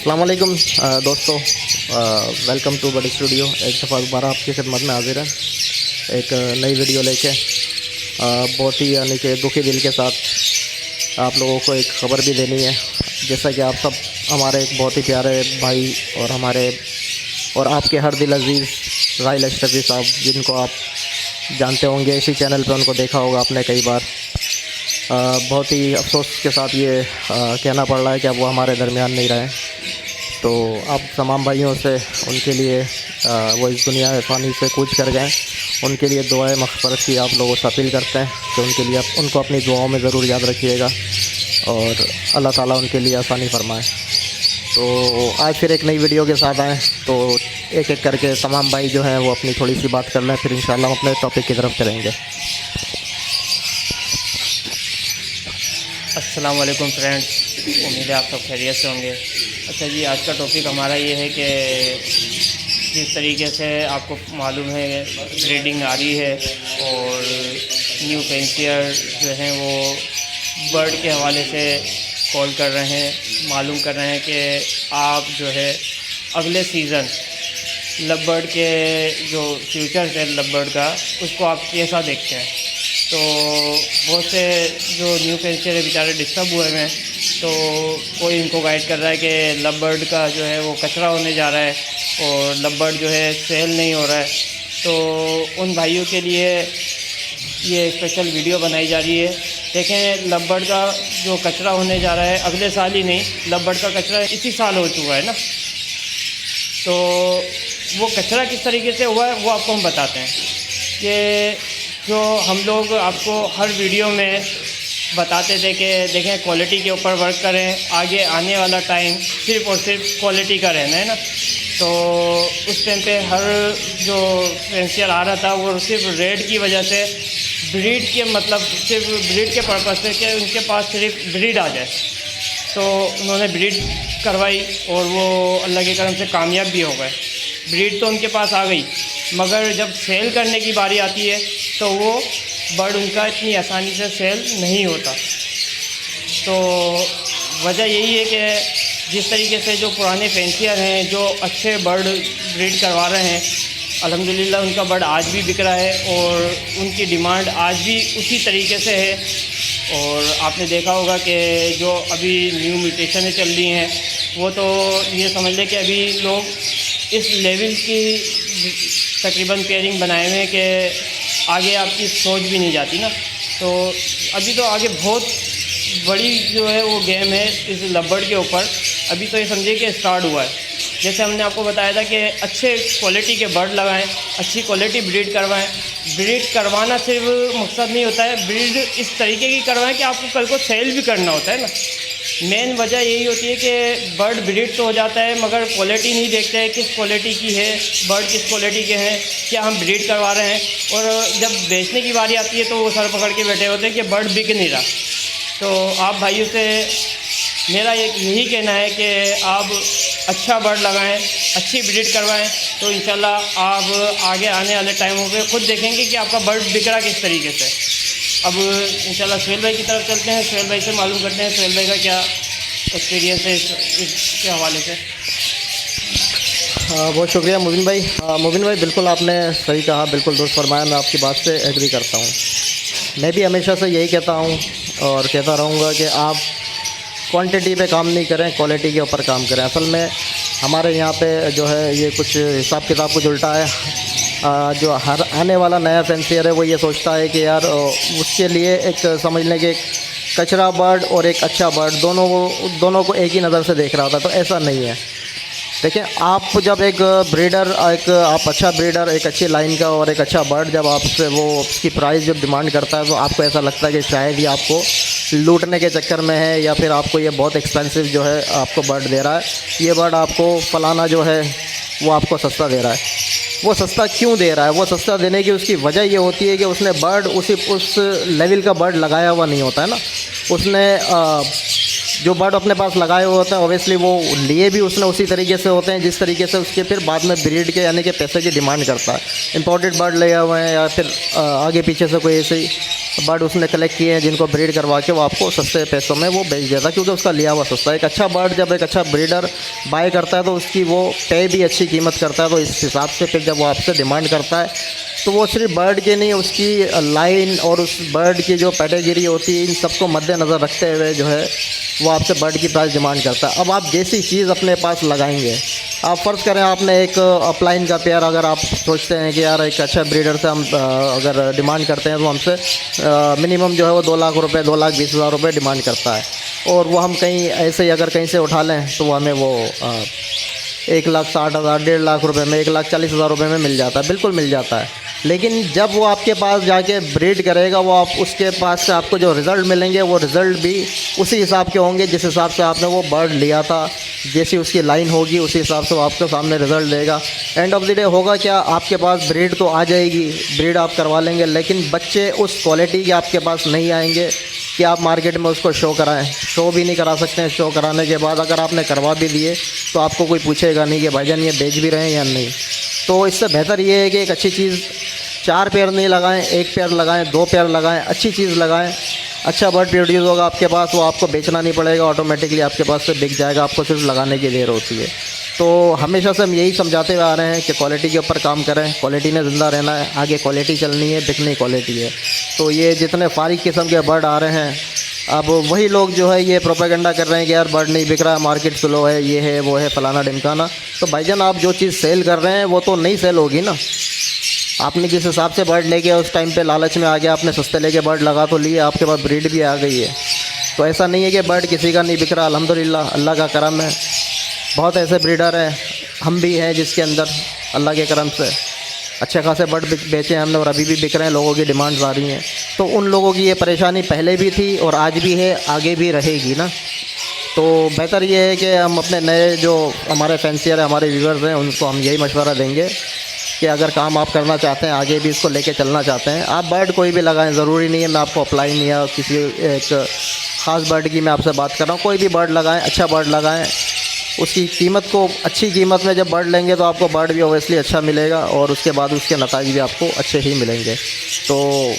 अस्सलाम वालेकुम दोस्तों, वेलकम टू बड़ी स्टूडियो। एक दफ़ा दोबारा आपकी खिदमत में हाजिर है एक नई वीडियो लेके। बहुत ही यानी कि दुखी दिल के साथ आप लोगों को एक ख़बर भी देनी है। जैसा कि आप सब हमारे एक बहुत ही प्यारे भाई और हमारे और आपके हर दिल अज़ीज़ राहिल अशरफी साहब, जिनको आप जानते होंगे, इसी चैनल पे उनको देखा होगा आपने कई बार। बहुत ही अफसोस के साथ ये कहना पड़ रहा है कि अब वो हमारे दरमियान नहीं रहे। तो आप तमाम भाइयों से उनके लिए वो इस दुनिया में फ़ानी से कूच कर गए, उनके लिए दुआएं मग़फ़िरत की आप लोगों से अपील करते हैं कि उनके लिए उनको अपनी दुआओं में ज़रूर याद रखिएगा और अल्लाह ताला उनके लिए आसानी फरमाए। तो आज फिर एक नई वीडियो के साथ आएँ, तो एक एक करके तमाम भाई जो हैं वो अपनी थोड़ी सी बात कर लें, फिर इंशाल्लाह हम अपने टॉपिक की तरफ चलेंगे। अस्सलाम वालेकुम फ्रेंड्स, उम्मीद है आप सब खैरियत से होंगे। अच्छा जी, आज का टॉपिक हमारा ये है कि जिस तरीके से आपको मालूम है ब्रीडिंग आ रही है और न्यू फैंसियर जो हैं वो बर्ड के हवाले से कॉल कर रहे हैं, मालूम कर रहे हैं कि आप जो है अगले सीज़न लव बर्ड के जो फ्यूचर है लव बर्ड का, उसको आप कैसा देखते हैं। तो बहुत से जो न्यू फैंसियर है बेचारे डिस्टर्ब हुए हैं, तो कोई इनको गाइड कर रहा है कि लव बर्ड का जो है वो कचरा होने जा रहा है और लव बर्ड जो है सेल नहीं हो रहा है। तो उन भाइयों के लिए ये स्पेशल वीडियो बनाई जा रही है। देखें, लव बर्ड का जो कचरा होने जा रहा है अगले साल ही नहीं, लव बर्ड का कचरा इसी साल हो चुका है ना। तो वो कचरा किस तरीके से हुआ है वो आपको हम बताते हैं कि जो हम लोग आपको हर वीडियो में बताते थे कि देखें क्वालिटी के ऊपर वर्क करें, आगे आने वाला टाइम सिर्फ़ और सिर्फ क्वालिटी का रहना है ना। तो उस टाइम पे हर जो फैंसियर आ रहा था वो सिर्फ रेट की वजह से, ब्रीड के मतलब सिर्फ ब्रीड के पर्पज़ से कि उनके पास सिर्फ ब्रीड आ जाए, तो उन्होंने ब्रीड करवाई और वो अल्लाह के करम से कामयाब भी हो गए। ब्रीड तो उनके पास आ गई, मगर जब सेल करने की बारी आती है तो वो बर्ड उनका इतनी आसानी से सेल नहीं होता। तो वजह यही है कि जिस तरीके से जो पुराने फैंसियर हैं जो अच्छे बर्ड ब्रीड करवा रहे हैं, अल्हम्दुलिल्लाह उनका बर्ड आज भी बिक रहा है और उनकी डिमांड आज भी उसी तरीके से है। और आपने देखा होगा कि जो अभी न्यू म्यूटेशनें चल रही हैं वो तो ये समझ लें कि अभी लोग इस लेवल की तकरीबन पेयरिंग बनाए हुए हैं कि आगे आपकी सोच भी नहीं जाती ना। तो अभी तो आगे बहुत बड़ी जो है वो गेम है इस लव बर्ड के ऊपर। अभी तो ये समझिए कि स्टार्ट हुआ है। जैसे हमने आपको बताया था कि अच्छे क्वालिटी के बर्ड लगाएं, अच्छी क्वालिटी ब्रीड करवाएं। ब्रीड करवाना सिर्फ मकसद नहीं होता है, ब्रीड इस तरीके की करवाएं कि आपको कल को सेल भी करना होता है ना। मेन वजह यही होती है कि बर्ड ब्रीड तो हो जाता है मगर क्वालिटी नहीं देखते हैं, किस क्वालिटी की है बर्ड, किस क्वालिटी के हैं, क्या हम ब्रीड करवा रहे हैं। और जब बेचने की बारी आती है तो वो सर पकड़ के बैठे होते हैं कि बर्ड बिक नहीं रहा। तो आप भाइयों से मेरा यही कहना है कि आप अच्छा बर्ड लगाएं, अच्छी ब्रीड करवाएं, तो इंशाल्लाह आप आगे आने वाले टाइमों पे खुद देखेंगे कि आपका बर्ड बिक रहा किस तरीके से। अब इंशाल्लाह सुहेल भाई की तरफ चलते हैं, सुहेल भाई से मालूम करते हैं सुहेल भाई का क्या एक्सपीरियंस है इसके हवाले से। बहुत शुक्रिया मुबिन भाई। मुबिन भाई, बिल्कुल आपने सही कहा, बिल्कुल दुरुस्त फरमाया। मैं आपकी बात से एग्री करता हूँ। मैं भी हमेशा से यही कहता हूँ और कहता रहूँगा कि आप क्वांटिटी पे काम नहीं करें, क्वालिटी के ऊपर काम करें। असल में हमारे यहाँ पे जो है ये कुछ हिसाब किताब कुछ उल्टा है। जो हर आने वाला नया फैंसियर है वो ये सोचता है कि यार उसके लिए एक समझ लें कि एक कचरा बर्ड और एक अच्छा बर्ड दोनों को एक ही नज़र से देख रहा था। तो ऐसा नहीं है। देखिए, आप जब एक ब्रीडर, आप अच्छा ब्रीडर, एक अच्छी लाइन का और एक अच्छा बर्ड जब आपसे वो उसकी प्राइस जब डिमांड करता है तो आपको ऐसा लगता है कि शायद ये आपको लूटने के चक्कर में है या फिर आपको ये बहुत एक्सपेंसिव जो है आपको बर्ड दे रहा है। ये बर्ड आपको फलाना जो है वो आपको सस्ता दे रहा है। वो सस्ता क्यों दे रहा है? वो सस्ता देने की उसकी वजह ये होती है कि उसने बर्ड उस लेवल का बर्ड लगाया हुआ नहीं होता है ना। उसने जो बर्ड अपने पास लगाए हुए होते हैं ऑब्वियसली वो लिए भी उसने उसी तरीके से होते हैं जिस तरीके से उसके फिर बाद में ब्रीड के यानी कि पैसे की डिमांड करता है। इंपोर्टेड बर्ड ले हुए हैं या फिर आगे पीछे से कोई ऐसे ही बर्ड उसने कलेक्ट किए हैं जिनको ब्रीड करवा के वो आपको सस्ते पैसों में वो बेच देता है, क्योंकि उसका लिया हुआ सस्ता है। एक अच्छा बर्ड जब एक अच्छा ब्रीडर बाय करता है तो उसकी वो पे भी अच्छी कीमत करता है, तो इस हिसाब से फिर जब वो आपसे डिमांड करता है तो वो सिर्फ बर्ड के नहीं, उसकी लाइन और उस बर्ड की जो पेडिग्री होती है इन सबको मद्देनज़र रखते हुए जो है वो आपसे बर्ड की प्राइस डिमांड करता है। अब आप जैसी चीज़ अपने पास लगाएंगे, आप फ़र्ज़ करें आपने एक अपलाइन का पेयर अगर आप सोचते हैं कि यार एक अच्छा ब्रीडर से हम अगर डिमांड करते हैं तो हमसे मिनिमम जो है वो 2 लाख रुपए 2,20,000 रुपये डिमांड करता है, और वो हम कहीं ऐसे ही अगर कहीं से उठा लें तो वो हमें वो 1,60,000 1.5 लाख रुपए में 1,40,000 रुपये में मिल जाता है, बिल्कुल मिल जाता है। लेकिन जब वो आपके पास जाके ब्रीड करेगा वो आप उसके पास से आपको जो रिज़ल्ट मिलेंगे वो रिज़ल्ट भी उसी हिसाब के होंगे जिस हिसाब से आपने वो बर्ड लिया था, जैसी उसकी लाइन होगी उसी हिसाब से वो आपके सामने रिज़ल्ट देगा। एंड ऑफ द डे होगा क्या, आपके पास ब्रीड तो आ जाएगी, ब्रीड आप करवा लेंगे, लेकिन बच्चे उस क्वालिटी के आपके पास नहीं आएंगे कि आप मार्केट में उसको शो कराएं। शो भी नहीं करा सकते हैं, शो कराने के बाद अगर आपने करवा भी दिए तो आपको कोई पूछेगा नहीं कि भाईजान ये बेच भी रहे हैं या नहीं। तो इससे बेहतर ये है कि एक अच्छी चीज़ 4 पेयर नहीं लगाएं, 1 पेयर लगाएं, 2 पेयर लगाएं, अच्छी चीज़ लगाएं, अच्छा बर्ड प्रोड्यूस होगा आपके पास, वो आपको बेचना नहीं पड़ेगा, ऑटोमेटिकली आपके पास से बिक जाएगा, आपको सिर्फ लगाने की देर होती है। तो हमेशा से हम यही समझाते हुए आ रहे हैं कि क्वालिटी के ऊपर काम करें, क्वालिटी ने ज़िंदा रहना है, आगे क्वालिटी चलनी है, बिकनी क्वालिटी है। तो ये जितने फारिग किस्म के बर्ड आ रहे हैं, अब वही लोग जो है ये प्रोपेगेंडा कर रहे हैं कि यार बर्ड नहीं बिक रहा, मार्केट स्लो है, ये है वो है फलाना ढिमकाना। तो भाईजान आप जो चीज़ सेल कर रहे हैं वो तो नहीं सेल होगी ना। आपने जिस हिसाब से बर्ड लेके उस टाइम पे लालच में आ गया, आपने सस्ते लेके बर्ड लगा तो लिए, आपके पास ब्रीड भी आ गई है। तो ऐसा नहीं है कि बर्ड किसी का नहीं बिक रहा, अल्हम्दुलिल्लाह अल्लाह का करम है, बहुत ऐसे ब्रीडर हैं, हम भी हैं जिसके अंदर अल्लाह के करम से अच्छे खासे बर्ड बेचे हमने और अभी भी बिक रहे हैं, लोगों की डिमांड्स आ रही हैं। तो उन लोगों की ये परेशानी पहले भी थी और आज भी है, आगे भी रहेगी ना। तो बेहतर ये है कि हम अपने नए जो हमारे फैंसियर हैं, हमारे व्यूअर्स हैं, उनको हम यही मशवरा देंगे कि अगर काम आप करना चाहते हैं, आगे भी इसको लेके चलना चाहते हैं, आप बर्ड कोई भी लगाएं, ज़रूरी नहीं है मैं आपको अप्लाई नहीं या किसी एक ख़ास बर्ड की मैं आपसे बात कर रहा हूँ, कोई भी बर्ड लगाएं, अच्छा बर्ड लगाएं, उसकी कीमत को अच्छी कीमत में जब बर्ड लेंगे तो आपको बर्ड भी ओबियसली अच्छा मिलेगा और उसके बाद उसके नताइज भी आपको अच्छे ही मिलेंगे। तो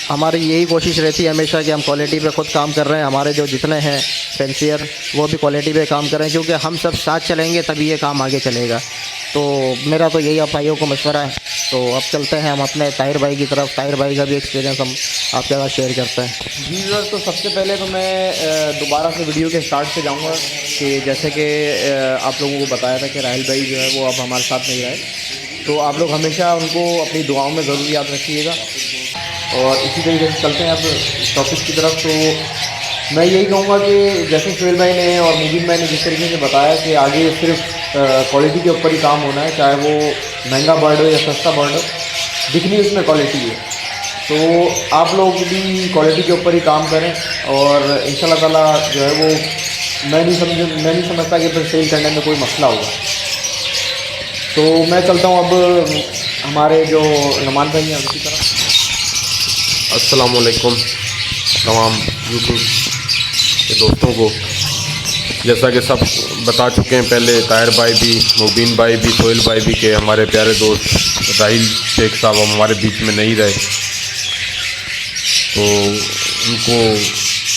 हमारी यही कोशिश रहती है हमेशा कि हम क्वालिटी पे ख़ुद काम कर रहे हैं, हमारे जो जितने हैं फैंसियर वो भी क्वालिटी पे काम करें, क्योंकि हम सब साथ चलेंगे तभी ये काम आगे चलेगा। तो मेरा तो यही आप भाइयों को मशवरा है। तो अब चलते हैं हम अपने ताहिर भाई की तरफ, ताहिर भाई का भी एक्सपीरियंस हम आपके साथ शेयर करते हैं। जी सर, तो सबसे पहले तो मैं दोबारा से वीडियो के स्टार्ट से जाऊंगा कि जैसे कि आप लोगों को बताया था कि राहिल भाई जो है वो अब हमारे साथ नहीं रहे, तो आप लोग हमेशा उनको अपनी दुआओं में ज़रूर याद रखिएगा। और इसी तरीके से चलते हैं अब टॉपिक की तरफ। तो मैं यही कहूँगा कि जैसे सुहेल भाई ने और मुबीन भाई ने जिस तरीके से बताया कि आगे सिर्फ क्वालिटी के ऊपर ही काम होना है, चाहे वो महंगा बर्ड हो या सस्ता बर्ड हो, दिखनी उसमें क्वालिटी है। तो आप लोग भी क्वालिटी के ऊपर ही काम करें और इंशाल्लाह ताला जो है वो मैं नहीं समझता कि फिर सेल करने में कोई मसला होगा। तो मैं चलता हूँ अब हमारे जो नमान भाई हैं उनकी तरफ। अस्सलाम वालेकुम तमाम यूट्यूब के दोस्तों को। जैसा कि सब बता चुके हैं पहले, ताहिर भाई भी, मुबीन भाई भी, सोहेल भाई भी, के हमारे प्यारे दोस्त राहिल शेख साहब हमारे बीच में नहीं रहे, तो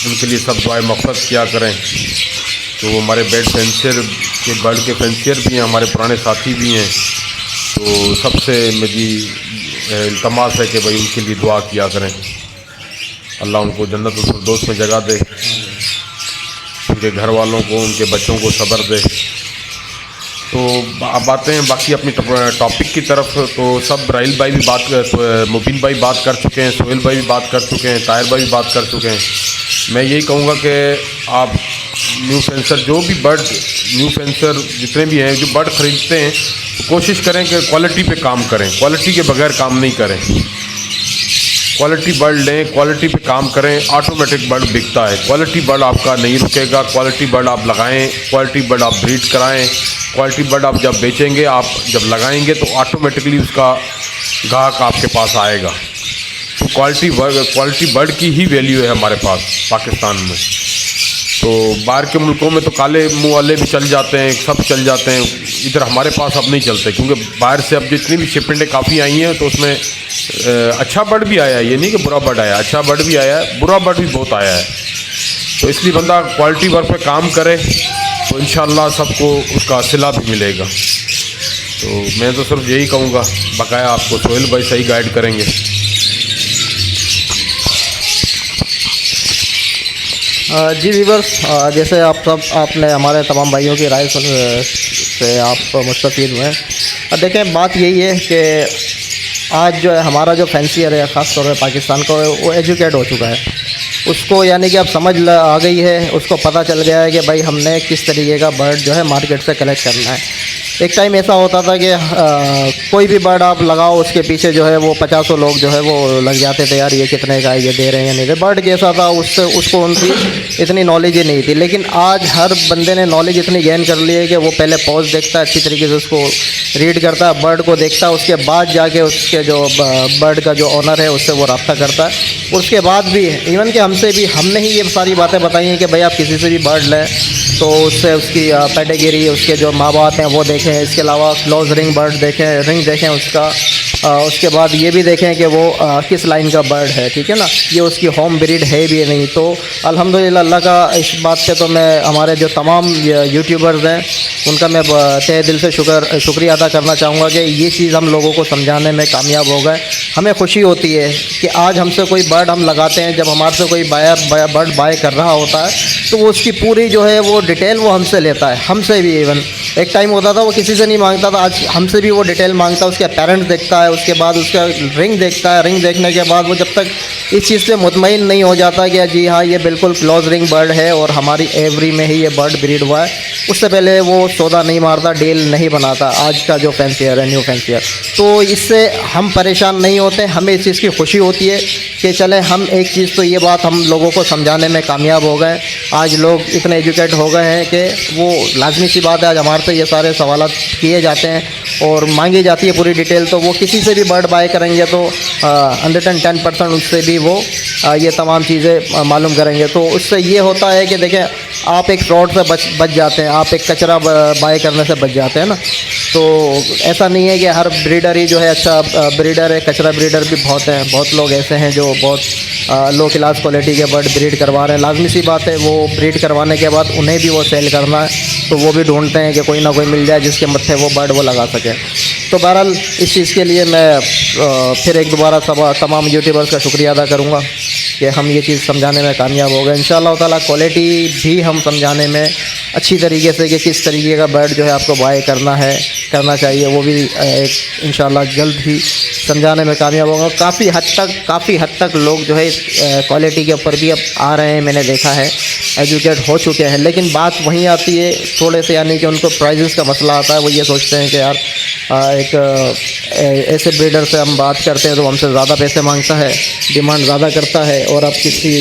उनके लिए सब दुआए मग़फ़िरत किया करें। तो वो हमारे बेड फेंसियर के बर्ड के फेंसियर भी हैं, हमारे पुराने साथी भी हैं। तो सबसे मेरी इल्तमास है कि भाई उनके लिए दुआ किया करें, अल्लाह उनको जन्नतुल फिरदौस में जगह दे, उनके घर वालों को, उनके बच्चों को सब्र दे। तो अब आते हैं बाकी अपनी टॉपिक की तरफ। तो सब राहिल भाई भी मुबीन भाई बात कर चुके हैं, सोहेल भाई भी बात कर चुके हैं, ताहिर भाई भी बात कर चुके हैं। मैं यही कहूँगा कि आप न्यू फेंसर जो भी बर्ड, न्यू फेंसर जितने भी हैं जो बर्ड ख़रीदते हैं, तो कोशिश करें कि क्वालिटी पे काम करें, क्वालिटी के बगैर काम नहीं करें। क्वालिटी बर्ड लें, क्वालिटी पे काम करें, ऑटोमेटिक बर्ड बिकता है। क्वालिटी बर्ड आपका नहीं रुकेगा, क्वालिटी बर्ड आप लगाएं, क्वालिटी बर्ड आप ब्रीड कराएं, क्वालिटी बर्ड आप जब बेचेंगे, आप जब लगाएंगे तो ऑटोमेटिकली उसका ग्राहक आपके पास आएगा। तो क्वालिटी बर्ड की ही वैल्यू है हमारे पास पाकिस्तान में। तो बाहर के मुल्कों में तो काले मुंह वाले भी चल जाते हैं, सब चल जाते हैं, इधर हमारे पास अब नहीं चलते, क्योंकि बाहर से अब जितनी भी शिपमेंटें काफ़ी आई हैं तो उसमें अच्छा बर्ड भी आया है, ये नहीं कि बुरा बर्ड आया, अच्छा बर्ड भी आया है, बुरा बर्ड भी बहुत आया है। तो इसलिए बंदा क्वालिटी वर्क पे काम करे तो इंशाल्लाह सबको उसका सिला भी मिलेगा। तो मैं तो सिर्फ यही कहूँगा, बकाया आपको सोहेल भाई सही गाइड करेंगे। जी व्यूअर्स, जैसे आपने हमारे तमाम भाइयों की राय से आप मुस्तफ़ीद हुए। अब देखें, बात यही है कि आज जो है हमारा जो फैंसियर है ख़ास तौर पर पाकिस्तान का, वो एजुकेट हो चुका है। उसको यानी कि अब समझ आ गई है, उसको पता चल गया है कि भाई हमने किस तरीके का बर्ड जो है मार्केट से कलेक्ट करना है। एक टाइम ऐसा होता था कि कोई भी बर्ड आप लगाओ, उसके पीछे जो है वो 50 लोग जो है वो लग जाते थे, यार ये कितने का है, ये दे रहे हैं या नहीं दे। बर्ड कैसा था उसको उनकी इतनी नॉलेज ही नहीं थी। लेकिन आज हर बंदे ने नॉलेज इतनी गेन कर ली है कि वो पहले पॉज देखता है, अच्छी तरीके से उसको रीड करता है, बर्ड को देखता है, उसके बाद जाके उसके जो बर्ड का जो ऑनर है उससे वो रब्ता करता है। उसके बाद भी इवन कि हमने ही ये सारी बातें बताई हैं कि भाई आप किसी से भी बर्ड लें तो उससे उसकी पेडिग्री, उसके जो माँ बाप हैं वो देखें, इसके अलावा क्लोज रिंग बर्ड देखें, रिंग देखें उसका, उसके बाद ये भी देखें कि वो किस लाइन का बर्ड है, ठीक है ना, ये उसकी होम ब्रीड है भी नहीं। तो अल्हम्दुलिल्लाह अल्लाह का इस बात पे तो मैं हमारे जो तमाम यूट्यूबर्स हैं उनका मैं तहे दिल से शुक्रिया अदा करना चाहूँगा कि ये चीज़ हम लोगों को समझाने में कामयाब हो गए। हमें खुशी होती है कि आज हमसे कोई बर्ड हम लगाते हैं, जब हमारे से कोई बर्ड बाय कर रहा होता है तो वो उसकी पूरी जो है वो डिटेल वो हमसे लेता है, हमसे भी। इवन एक टाइम होता था वो किसी से नहीं मांगता था, आज हमसे भी वो डिटेल मांगता है, उसके पेरेंट्स देखता है, उसके बाद उसका रिंग देखता है, रिंग देखने के बाद वो जब तक इस चीज़ से मुतमईन नहीं हो जाता कि जी हाँ ये बिल्कुल क्लोज रिंग बर्ड है और हमारी एवरी में ही ये बर्ड ब्रीड हुआ है, उससे पहले वो सौदा नहीं मारता, डील नहीं बनाता। आज का जो फैंसियर है, न्यू फैंसियर, तो इससे हम परेशान नहीं होते, हमें इस चीज़ की खुशी होती है कि चले हम एक चीज़ तो ये बात हम लोगों को समझाने में कामयाब हो गए। आज लोग इतने एजुकेट हो गए हैं कि वो लाजमी सी बात है, आज हमारे से ये सारे सवाल किए जाते हैं और मांगी जाती है पूरी डिटेल, तो वो किसी से भी बर्ड बाय करेंगे तो 110% उससे भी वो ये तमाम चीज़ें मालूम करेंगे। तो उससे ये होता है कि देखें, आप एक फ्रॉड से बच जाते हैं, आप एक कचरा बाय करने से बच जाते हैं ना। तो ऐसा नहीं है कि हर ब्रीडर ही जो है अच्छा ब्रीडर है, कचरा ब्रीडर भी बहुत हैं। बहुत लोग ऐसे हैं जो बहुत लो क्लास क्वालिटी के बर्ड ब्रीड करवा रहे हैं। लाजमी सी बात है, वो ब्रीड करवाने के बाद उन्हें भी वो सेल करना है, तो वो भी ढूंढते हैं कि कोई ना कोई मिल जाए जिसके मत्थे वो बर्ड वो लगा सके। तो बहरहाल इस चीज़ के लिए मैं फिर एक दोबारा तमाम यूट्यूबर्स का शुक्रिया अदा करूँगा कि हम ये चीज़ समझाने में कामयाब हो गए। इंशाअल्लाह ताला क्वालिटी भी हम समझाने में अच्छी तरीके से कि किस तरीके का बर्ड जो है आपको बाय करना चाहिए, वो भी एक इंशाअल्लाह जल्द ही समझाने में कामयाब होगा। काफ़ी हद तक लोग जो है क्वालिटी के ऊपर भी अब आ रहे हैं, मैंने देखा है, एजुकेट हो चुके हैं। लेकिन बात वहीं आती है थोड़े से, यानी कि उनको प्राइजेस का मसला आता है। वो ये सोचते हैं कि यार एक ऐसे ब्रीडर से हम बात करते हैं तो हमसे ज़्यादा पैसे मांगता है, डिमांड ज़्यादा करता है, और अब किसी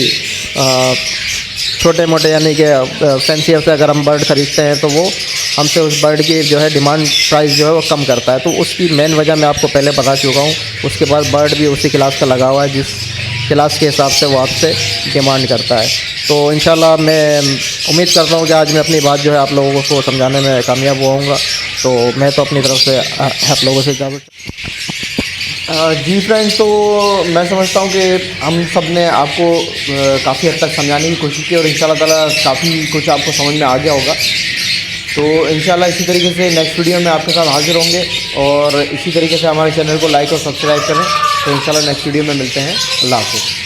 छोटे मोटे यानी कि फैंसियर से अगर हम बर्ड ख़रीदते हैं तो वो हमसे उस बर्ड की जो है डिमांड प्राइस जो है वो कम करता है। तो उसकी मेन वजह मैं आपको पहले बता चुका हूँ। उसके बाद बर्ड भी उसी क्लास का लगा हुआ है जिस क्लास के हिसाब से वो आपसे डिमांड करता है। तो इंशाल्लाह मैं उम्मीद करता हूँ कि आज मैं अपनी बात जो है आप लोगों को समझाने में कामयाब होऊंगा। तो मैं तो अपनी तरफ से आप लोगों से इजाज़त। जी फ्रेंड्स, तो मैं समझता हूँ कि हम सब ने आपको काफ़ी हद तक समझाने की कोशिश की और इंशाल्लाह ताला काफ़ी कुछ आपको समझ में आ गया होगा। तो इंशाल्लाह इसी तरीके से नेक्स्ट वीडियो में आपके साथ हाजिर होंगे और इसी तरीके से हमारे चैनल को लाइक और सब्सक्राइब करें। तो इंशाल्लाह नेक्स्ट वीडियो में मिलते हैं। अल्लाह हाफ़िज़।